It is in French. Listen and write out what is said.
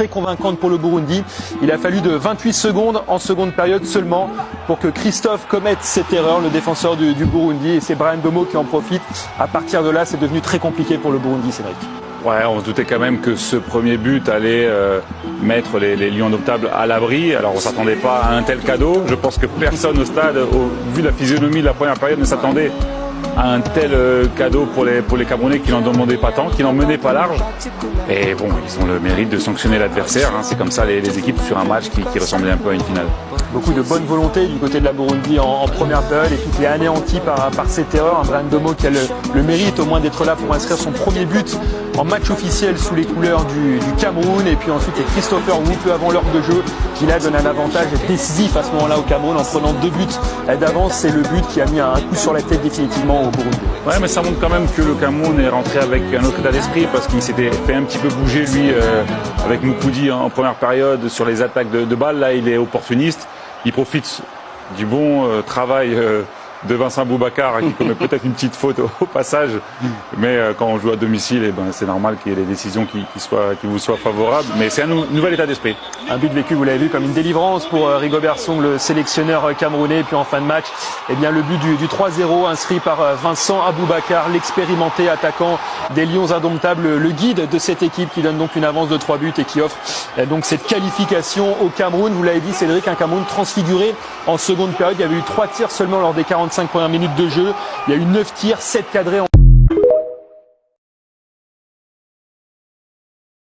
Très convaincante pour le Burundi. Il a fallu de 28 secondes en seconde période seulement pour que Christophe commette cette erreur, le défenseur du Burundi, et c'est Brahim Mbeumo qui en profite. À partir de là, c'est devenu très compliqué pour le Burundi, Cédric. Ouais, on se doutait quand même que ce premier but allait mettre les Lions Indomptables à l'abri. Alors on s'attendait pas à un tel cadeau. Je pense que personne au stade, vu la physionomie de la première période, ne s'attendait à un tel cadeau pour les Camerounais qui n'en demandaient pas tant, qui n'en menaient pas large. Et bon, ils ont le mérite de sanctionner l'adversaire. Hein. C'est comme ça les équipes sur un match qui ressemblait un peu à une finale. Beaucoup de bonne volonté du côté de la Burundi en première période et tout est anéanti par cette erreur. Un Brahim Mbeumo qui a le mérite au moins d'être là pour inscrire son premier but en match officiel sous les couleurs du Cameroun. Et puis ensuite, c'est Christopher Wu, peu avant l'heure de jeu, qui là donne un avantage décisif à ce moment-là au Cameroun en prenant 2 buts d'avance. C'est le but qui a mis un coup sur la tête définitivement au Burundi. Ouais, mais ça montre quand même que le Cameroun est rentré avec un autre état d'esprit parce qu'il s'était fait un petit peu bouger lui avec Moukoudi en première période sur les attaques de balles. Là, il est opportuniste. Il profite du bon travail de Vincent Boubacar qui commet peut-être une petite faute au passage, mais quand on joue à domicile, eh ben, c'est normal qu'il y ait des décisions qui vous soient favorables, mais c'est un nouvel état d'esprit. Un but vécu, vous l'avez vu, comme une délivrance pour Rigobert Song, le sélectionneur camerounais. Et puis en fin de match, eh bien, le but du 3-0 inscrit par Vincent Aboubakar, l'expérimenté attaquant des Lions Indomptables, le guide de cette équipe qui donne donc une avance de 3 buts et qui offre donc cette qualification au Cameroun. Vous l'avez dit, Cédric, un Cameroun transfiguré en seconde période. Il y avait eu 3 tirs seulement lors des 45 premières minutes de jeu. Il y a eu 9 tirs, 7 cadrés.